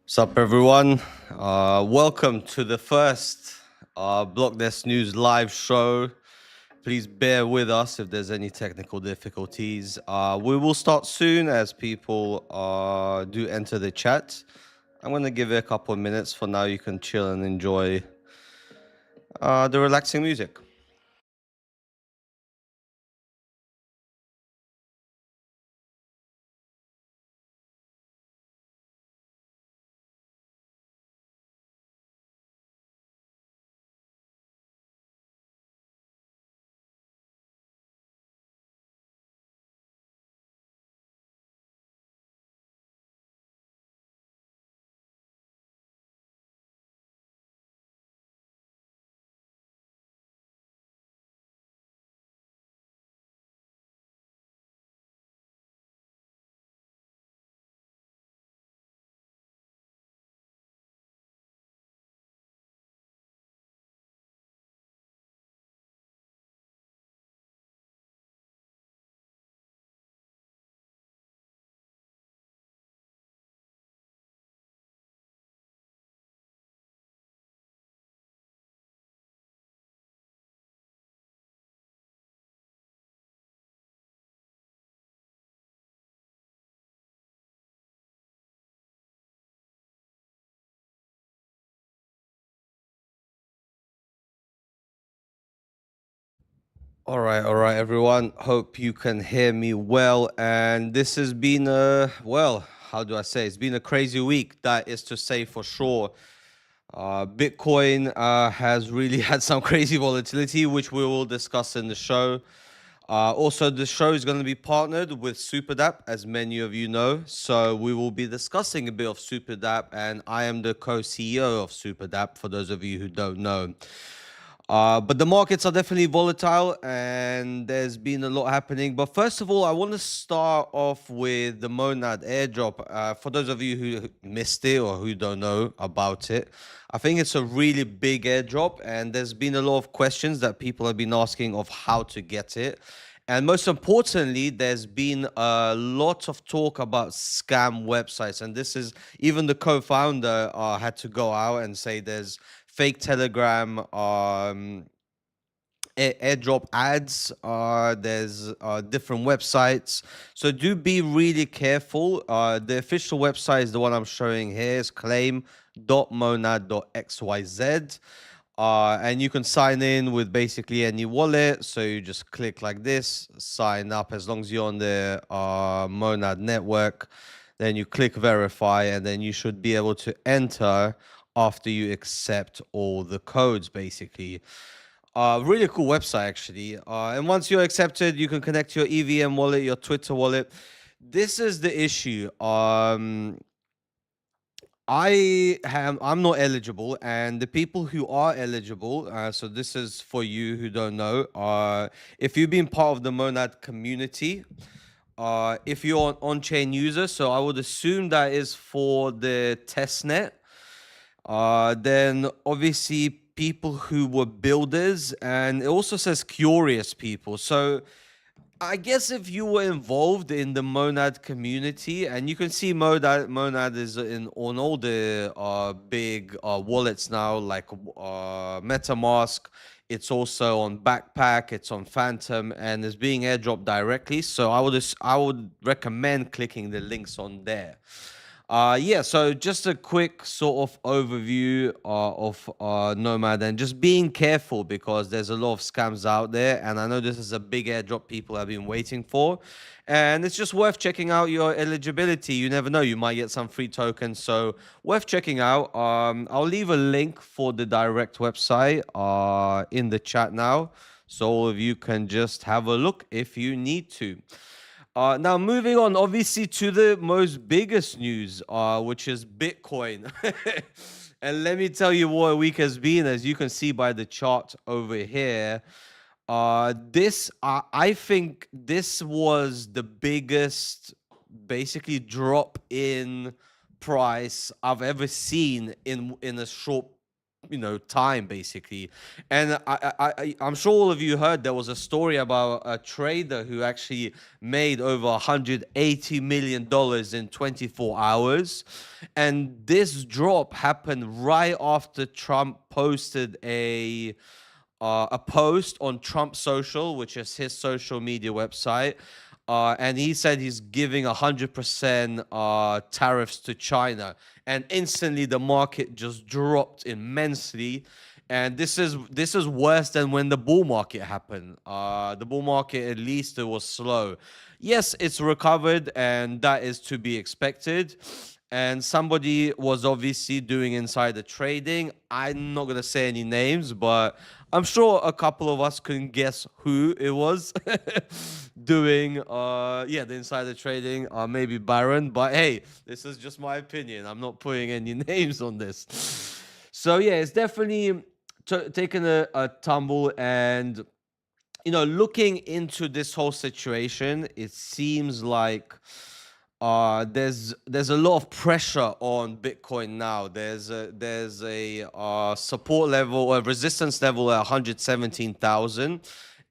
What's up, everyone? Welcome to the first BlockDesk News live show. Please bear with us if there's any technical difficulties. We will start soon as people do enter the chat. I'm going to give it a couple of minutes. For now, you can chill and enjoy the relaxing music. All right, everyone. Hope you can hear me well. And this has been how do I say? It's been a crazy week. That is to say for sure. Bitcoin has really had some crazy volatility, which we will discuss in the show. Also, the show is going to be partnered with Superdapp, as many of you know. So we will be discussing a bit of Superdapp, and I am the co-CEO of Superdapp, for those of you who don't know. But the markets are definitely volatile and there's been a lot happening. But first of all, I want to start off with the Monad airdrop. For those of you who missed it or who don't know about it, I think it's a really big airdrop and there's been a lot of questions that people have been asking of how to get it. And most importantly, there's been a lot of talk about scam websites. And this is even the co-founder had to go out and say there's fake Telegram, airdrop ads. There's different websites, so do be really careful. The official website is the one I'm showing here. Is claim.monad.xyz. And you can sign in with basically any wallet. So you just click like this, sign up. As long as you're on the Monad network, then you click verify, and then you should be able to enter after you accept all the codes, basically. Really cool website, actually. And once you're accepted, you can connect your EVM wallet, your Twitter wallet. This is the issue. I'm not eligible, and the people who are eligible, so this is for you who don't know, if you've been part of the Monad community, if you're an on-chain user, so I would assume that is for the testnet. Then obviously people who were builders, and it also says curious people. So I guess if you were involved in the Monad community, and you can see Monad is on all the big wallets now, like MetaMask. It's also on Backpack, it's on Phantom, and it's being airdropped directly. So I would recommend clicking the links on there. Yeah, so just a quick sort of overview of Nomad, and just being careful because there's a lot of scams out there, and I know this is a big airdrop people have been waiting for, and it's just worth checking out your eligibility. You never know, you might get some free tokens, so worth checking out. I'll leave a link for the direct website in the chat now, so all of you can just have a look if you need to. Now, moving on, obviously, to the most biggest news, which is Bitcoin. And let me tell you what a week has been, as you can see by the chart over here. I think this was the biggest, basically, drop in price I've ever seen in a short time basically. And I'm sure all of you heard there was a story about a trader who actually made over $180 million in 24 hours. And this drop happened right after Trump posted a post on Trump Social, which is his social media website. And he said he's giving 100% tariffs to China, and instantly the market just dropped immensely. And this is worse than when the bull market happened. The bull market, at least it was slow. Yes, it's recovered, and that is to be expected. And somebody was obviously doing insider trading. I'm not gonna say any names, but I'm sure a couple of us can guess who it was doing the insider trading, maybe Baron. But hey, this is just my opinion. I'm not putting any names on this. So yeah, it's definitely taken a tumble. And looking into this whole situation, it seems like there's a lot of pressure on Bitcoin now. There's a support level or resistance level at 117,000,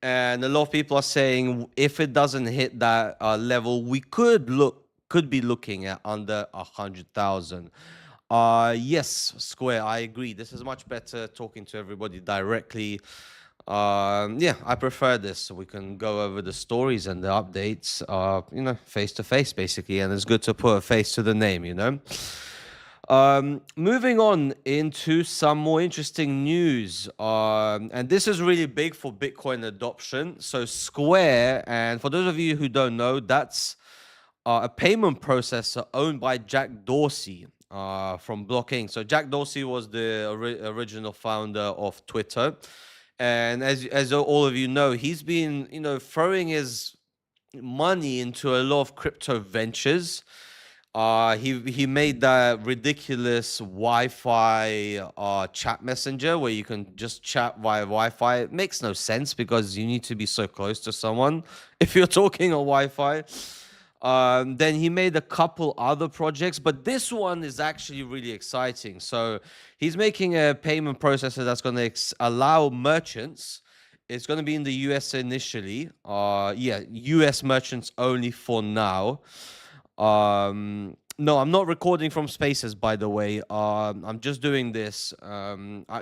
and a lot of people are saying if it doesn't hit that level, we could be looking at under 100,000. Yes, Square, I agree. This is much better talking to everybody directly. Yeah, I prefer this, so we can go over the stories and the updates, face to face, basically. And it's good to put a face to the name. Moving on into some more interesting news, and this is really big for Bitcoin adoption. So Square, and for those of you who don't know, that's a payment processor owned by Jack Dorsey from BlockDesk. So Jack Dorsey was the original founder of Twitter. And as all of you know, he's been throwing his money into a lot of crypto ventures. He made that ridiculous Wi-Fi chat messenger where you can just chat via Wi-Fi. It makes no sense because you need to be so close to someone if you're talking on Wi-Fi. Then he made a couple other projects, but this one is actually really exciting. So he's making a payment processor that's going to allow merchants. It's going to be in the US initially. US merchants only for now. No, I'm not recording from Spaces, by the way. I'm just doing this.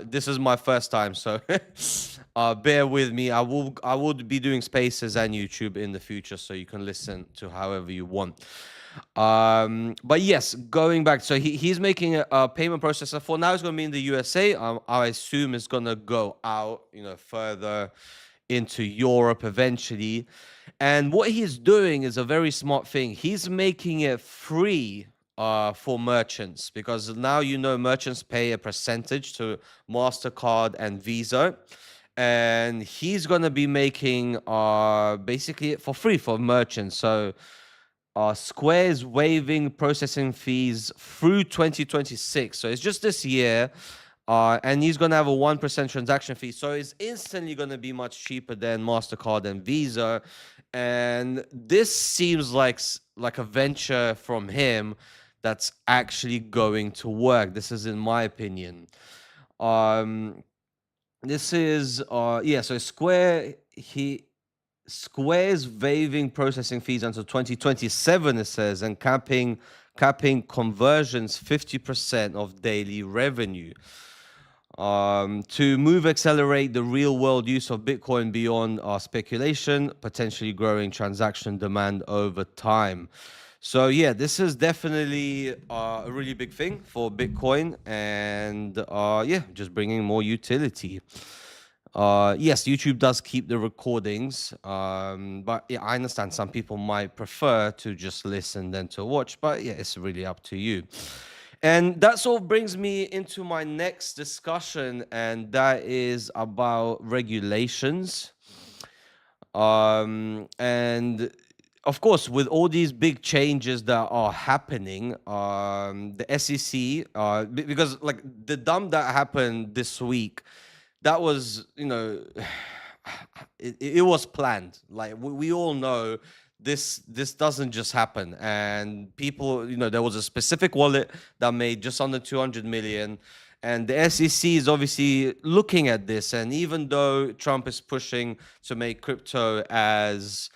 This is my first time, so bear with me. I will be doing Spaces and YouTube in the future, so you can listen to however you want. But yes, going back, so he's making a payment processor. For now, it's going to be in the USA. I assume it's going to go out, further into Europe eventually. And what he's doing is a very smart thing. He's making it free for merchants, because now merchants pay a percentage to MasterCard and Visa, and he's gonna be making basically it for free for merchants. So Square is waiving processing fees through 2026. So it's just this year. And he's going to have a 1% transaction fee. So it's instantly going to be much cheaper than MasterCard and Visa. And this seems like a venture from him that's actually going to work. This is in my opinion. This is, so Square's waiving processing fees until 2027, it says, and capping conversions 50% of daily revenue. To accelerate the real world use of Bitcoin beyond speculation, potentially growing transaction demand over time. So yeah, this is definitely a really big thing for Bitcoin, and just bringing more utility. Yes, YouTube does keep the recordings, but yeah, I understand some people might prefer to just listen than to watch, but yeah, it's really up to you. And that sort of brings me into my next discussion, and that is about regulations. And of course, with all these big changes that are happening, the SEC, because like the dump that happened this week, that was, it was planned. Like we all know this doesn't just happen, and people, there was a specific wallet that made just under 200 million, And the SEC is obviously looking at this. And even though Trump is pushing to make crypto as,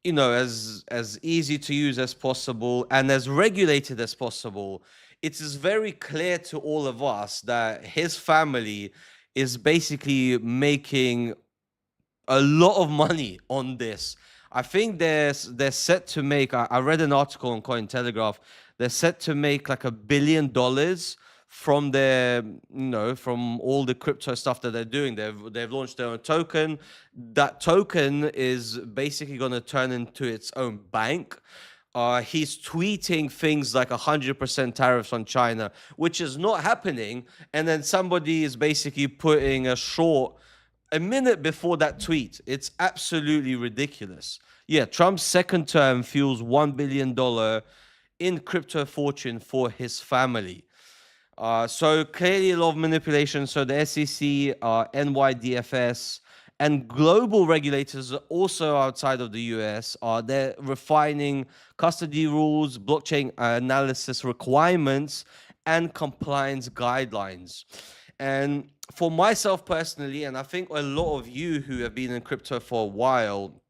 as easy to use as possible and as regulated as possible, it is very clear to all of us that his family is basically making a lot of money on this. I think they're set to make. I read an article on Cointelegraph. They're set to make like $1 billion from their, from all the crypto stuff that they're doing. They've launched their own token. That token is basically going to turn into its own bank. He's tweeting things like 100% tariffs on China, which is not happening. And then somebody is basically putting a short a minute before that tweet. It's absolutely ridiculous. Yeah, Trump's second term fuels $1 billion in crypto fortune for his family. So clearly a lot of manipulation. So the SEC, NYDFS, and global regulators also outside of the US they're refining custody rules, blockchain analysis requirements, and compliance guidelines. And for myself personally, and I think a lot of you who have been in crypto for a while,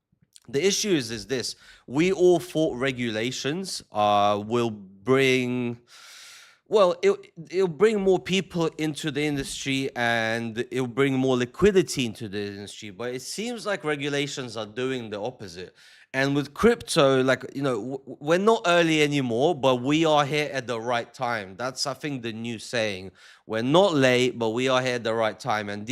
the issue is this: we all thought regulations will bring, well, it'll bring more people into the industry and it'll bring more liquidity into the industry. But it seems like regulations are doing the opposite. And with crypto, like, we're not early anymore, but we are here at the right time. That's, I think, the new saying. We're not late, but we are here at the right time. And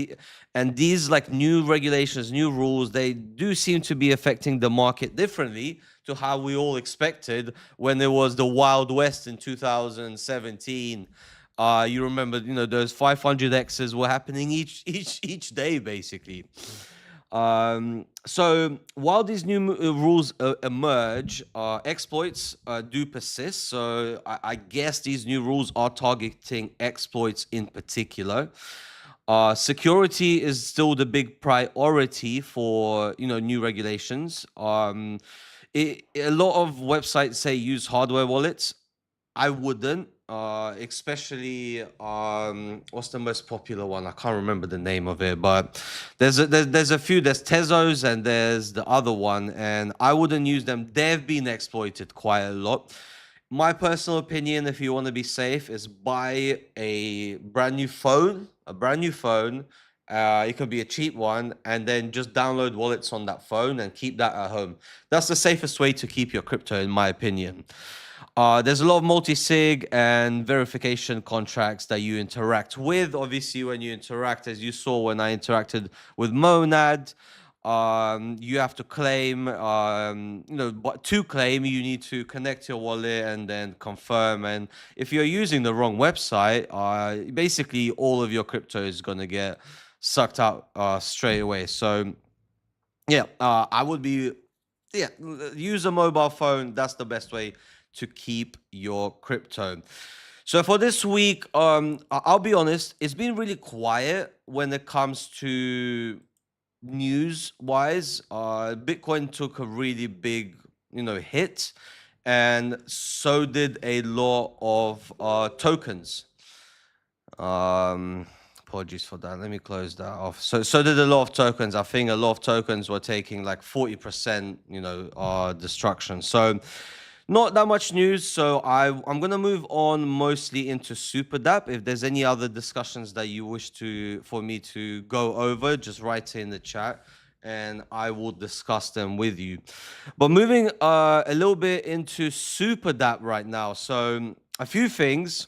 these like new regulations, new rules, they do seem to be affecting the market differently to how we all expected when there was the Wild West in 2017. You remember, those 500Xs were happening each day, basically. So while these new rules emerge, exploits do persist. So I guess these new rules are targeting exploits in particular. Security is still the big priority for new regulations. A lot of websites say use hardware wallets. I wouldn't, especially what's the most popular one? I can't remember the name of it, but there's a few. There's Tezos and there's the other one, and I wouldn't use them. They've been exploited quite a lot. My personal opinion, if you want to be safe, is buy a brand new phone. It could be a cheap one, and then just download wallets on that phone and keep that at home. That's the safest way to keep your crypto, in my opinion. There's a lot of multi-sig and verification contracts that you interact with. Obviously, when you interact, as you saw when I interacted with Monad, you have to claim, but to claim, you need to connect your wallet and then confirm. And if you're using the wrong website, basically all of your crypto is going to get sucked out straight away. So, yeah, I would be, use a mobile phone. That's the best way to keep your crypto. So for this week, I'll be honest, it's been really quiet when it comes to news wise. Bitcoin took a really big, hit, and so did a lot of tokens. Apologies for that. Let me close that off. So did a lot of tokens. I think a lot of tokens were taking like 40%, destruction. So not that much news. So I'm gonna move on mostly into Superdapp. If there's any other discussions that you wish for me to go over, just write it in the chat and I will discuss them with you. But moving a little bit into Superdapp right now. So a few things.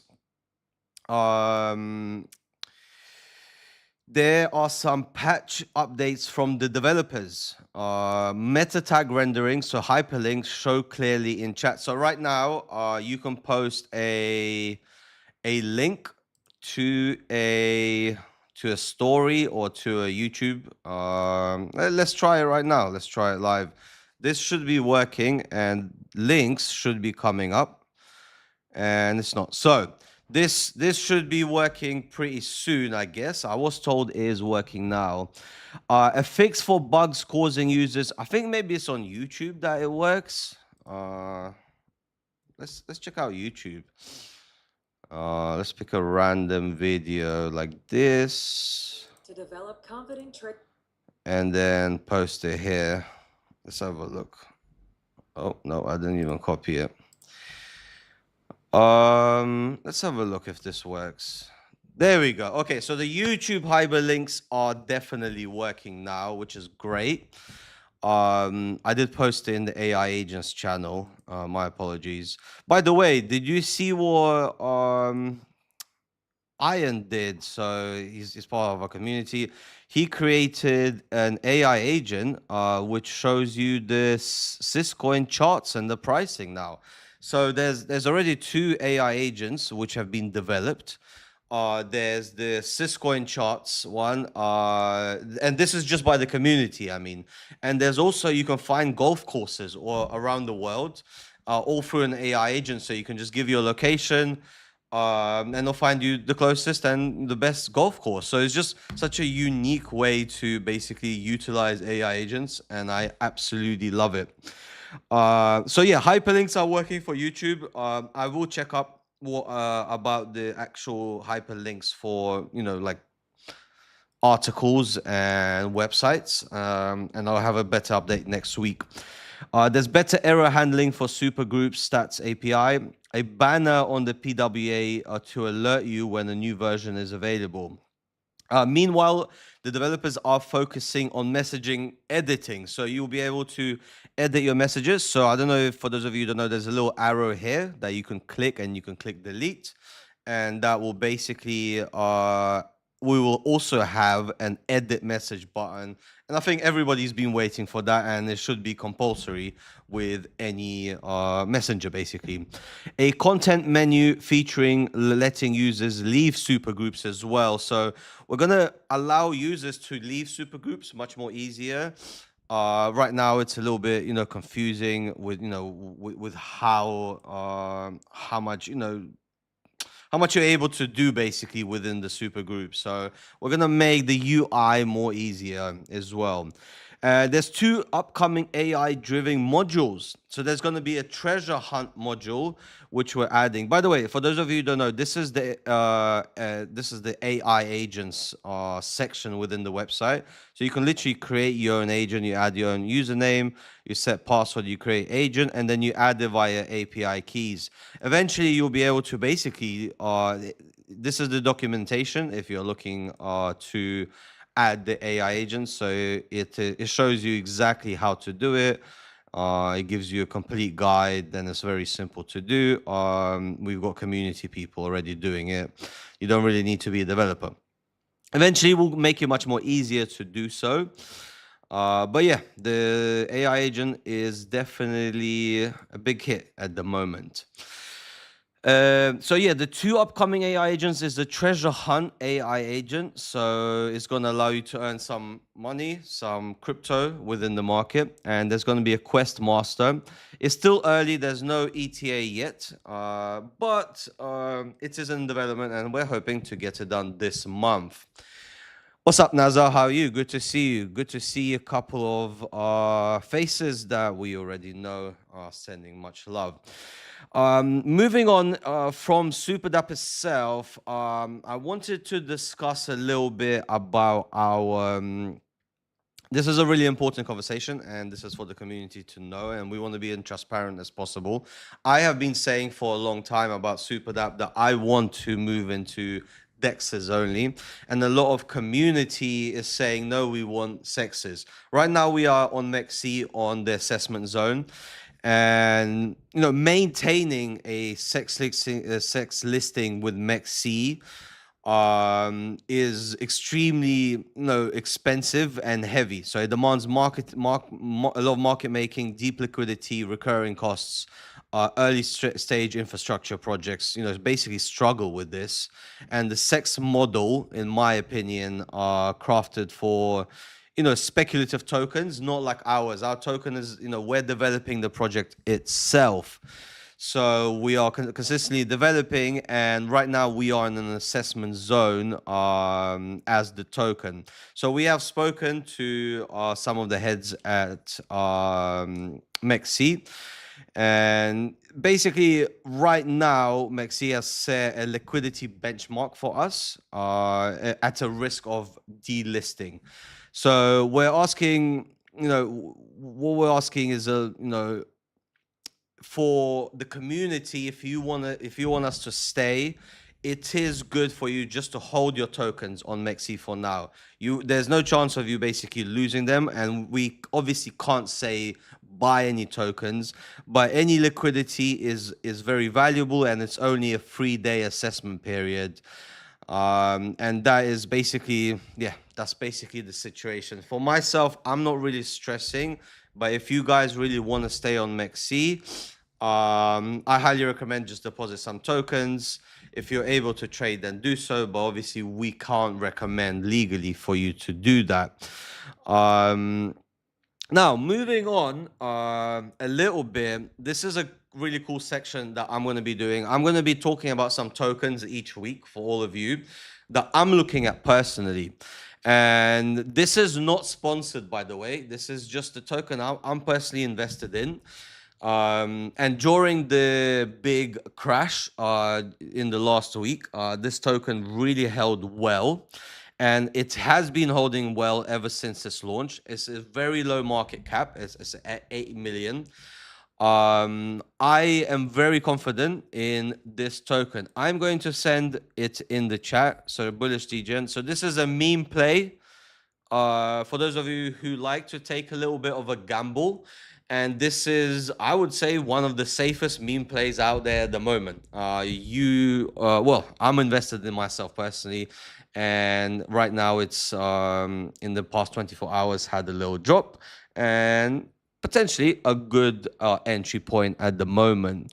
There are some patch updates from the developers. Meta tag rendering, so hyperlinks show clearly in chat. So right now, you can post a link to a story or to a YouTube. Let's try it right now. Let's try it live. This should be working, and links should be coming up, and it's not. So this should be working pretty soon, I guess. I was told it is working now. A fix for bugs causing users. I think maybe it's on YouTube that it works. Let's check out YouTube. Let's pick a random video like this. To develop confident trade. And then post it here. Let's have a look. Oh, no, I didn't even copy it. Let's have a look if this works. There we go. Okay, so the YouTube hyperlinks are definitely working now, which is great. I did post it in the AI agents channel. My apologies. By the way, did you see what Iron did? So he's part of our community. He created an AI agent which shows you the Syscoin charts and the pricing now. So there's already two AI agents which have been developed. There's the Syscoin charts one, and this is just by the community, I mean. And there's also, you can find golf courses or around the world, all through an AI agent. So you can just give your location, and they'll find you the closest and the best golf course. So it's just such a unique way to basically utilize AI agents, and I absolutely love it. So yeah, hyperlinks are working for YouTube. I will check up what about the actual hyperlinks for, you know, like articles and websites, and I'll have a better update next week. There's better error handling for Supergroup Stats API, a banner on the PWA to alert you when a new version is available. Meanwhile, the developers are focusing on messaging editing. So you'll be able to edit your messages. So I don't know if, for those of you who don't know, there's a little arrow here that you can click, and you can click delete. And that will basically, we will also have an edit message button. And I think everybody's been waiting for that, and it should be compulsory with any messenger, basically. A content menu featuring letting users leave supergroups as well. So we're going to allow users to leave supergroups much more easier. Right now, it's a little bit, you know, confusing with, you know, with how much, you know, how much you're able to do basically within the super group. So we're gonna make the UI more easier as well. There's two upcoming AI-driven modules. So there's going to be a treasure hunt module, which we're adding. By the way, for those of you who don't know, this is the AI agents section within the website. So you can literally create your own agent. You add your own username, you set password, you create agent, and then you add it via API keys. Eventually, you'll be able to basically. This is the documentation if you're looking to add the AI agent. So it shows you exactly how to do it. It gives you a complete guide, and it's very simple to do. We've got community people already doing it. You don't really need to be a developer. Eventually, we'll make it much more easier to do so. But yeah, the AI agent is definitely a big hit at the moment. So yeah, the two upcoming AI agents is the Treasure Hunt AI agent. So it's going to allow you to earn some money, some crypto within the market, and there's going to be a Quest Master. It's still early. There's no ETA yet, but it is in development, and we're hoping to get it done this month. What's up, Nazar? How are you? Good to see you. Good to see a couple of faces that we already know are sending much love. Moving on from Superdapp itself, I wanted to discuss a little bit about our. This is a really important conversation, and this is for the community to know, and we want to be as transparent as possible. I have been saying for a long time about Superdapp that I want to move into DEXs only, and a lot of community is saying no, we want sexes. Right now we are on MEXC on the assessment zone, and you know, maintaining a sex listing with MEXC is extremely, you know, expensive and heavy. So it demands a lot of market making, deep liquidity, recurring costs. Early stage infrastructure projects, you know, basically struggle with this. And the sex model, in my opinion, are crafted for, you know, speculative tokens, not like ours. Our token is, you know, we're developing the project itself. So we are consistently developing, and right now we are in an assessment zone as the token. So we have spoken to some of the heads at MEXC, And basically, right now, Mexi has set a liquidity benchmark for us at a risk of delisting. So we're asking, what we're asking is for the community, if you want us to stay, it is good for you just to hold your tokens on Mexi for now. There's no chance of you basically losing them, and we obviously can't say buy any tokens, but any liquidity is very valuable, and it's only a 3-day assessment period. And that is basically, yeah, that's basically the situation. For myself, I'm not really stressing, but if you guys really want to stay on Mexi, I highly recommend just deposit some tokens. If you're able to trade, then do so. But obviously, we can't recommend legally for you to do that. Now, moving on a little bit, this is a really cool section that I'm going to be doing. I'm going to be talking about some tokens each week for all of you that I'm looking at personally. And this is not sponsored, by the way. This is just a token I'm personally invested in. And during the big crash in the last week, this token really held well. And it has been holding well ever since its launch. It's a very low market cap. It's at 8 million. I am very confident in this token. I'm going to send it in the chat. So bullish degen. So this is a meme play. For those of you who like to take a little bit of a gamble, and this is, I would say, one of the safest meme plays out there at the moment. Well, I'm invested in myself personally, and right now it's in the past 24 hours had a little drop, and potentially a good entry point at the moment.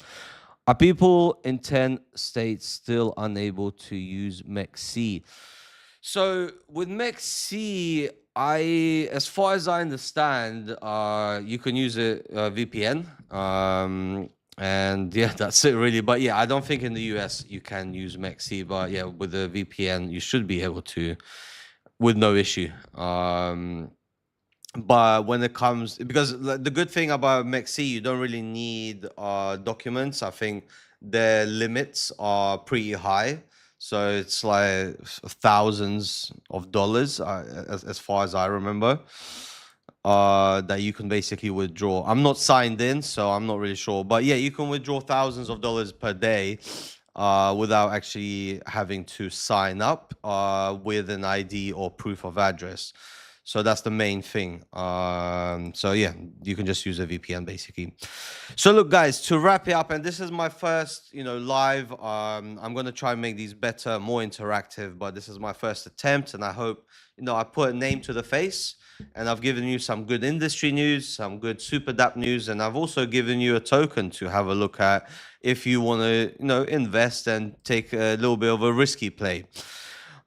Are people in 10 states still unable to use MEXC? So with MEXC, as far as I understand, you can use a VPN. And yeah, that's it really. But yeah, I don't think in the US you can use MEXC, but yeah, with a VPN, you should be able to with no issue. But when it comes, because the good thing about MEXC, you don't really need documents. I think their limits are pretty high. So it's like thousands of dollars, as far as I remember, that you can basically withdraw. I'm not signed in, so I'm not really sure. But yeah, you can withdraw thousands of dollars per day without actually having to sign up with an ID or proof of address. So that's the main thing. So yeah, you can just use a VPN basically. So look, guys, to wrap it up, and this is my first, live. I'm gonna try and make these better, more interactive, but this is my first attempt, and I hope, I put a name to the face, and I've given you some good industry news, some good Superdapp news, and I've also given you a token to have a look at if you want to, invest and take a little bit of a risky play.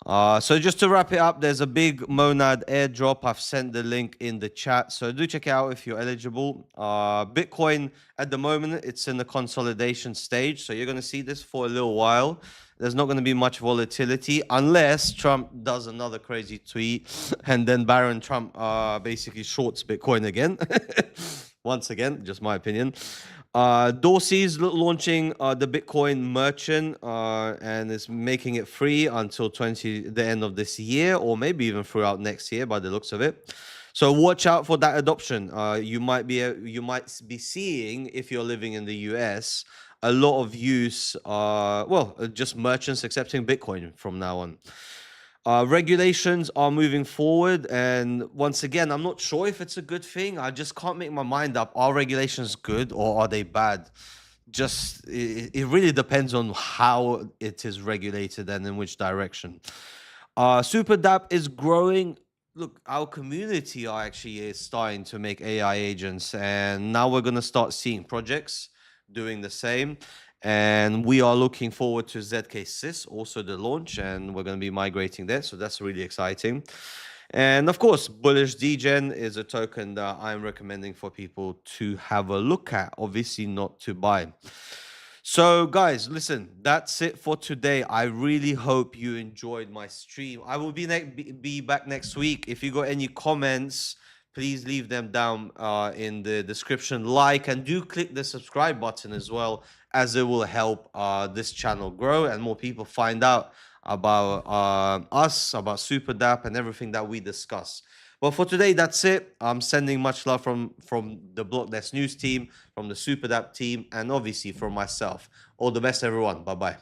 So just to wrap it up, there's a big Monad airdrop. I've sent the link in the chat. So do check it out if you're eligible. Bitcoin, at the moment, it's in the consolidation stage. So you're going to see this for a little while. There's not going to be much volatility unless Trump does another crazy tweet and then Baron Trump basically shorts Bitcoin again. Once again, just my opinion. Dorsey's launching the Bitcoin merchant and is making it free until the end of this year, or maybe even throughout next year by the looks of it. So watch out for that adoption. You might be seeing, if you're living in the US, a lot of use, just merchants accepting Bitcoin from now on. Regulations are moving forward, and once again, I'm not sure if it's a good thing. I just can't make my mind up. Are regulations good or are they bad? Just it really depends on how it is regulated and in which direction. Superdapp is growing. Look, our community are actually starting to make AI agents, and now we're gonna start seeing projects doing the same. And we are looking forward to ZK also the launch, and we're going to be migrating there. So that's really exciting. And of course, Bullish Degen is a token that I'm recommending for people to have a look at, obviously not to buy. So guys, listen, that's it for today. I really hope you enjoyed my stream. I will be back next week. If you got any comments, please leave them down in the description. Like and do click the subscribe button as well, as it will help this channel grow and more people find out about us, about Superdapp, and everything that we discuss. Well, for today, that's it. I'm sending much love from the BlockDesk news team, from the Superdapp team, and obviously from myself. All the best, everyone. Bye bye.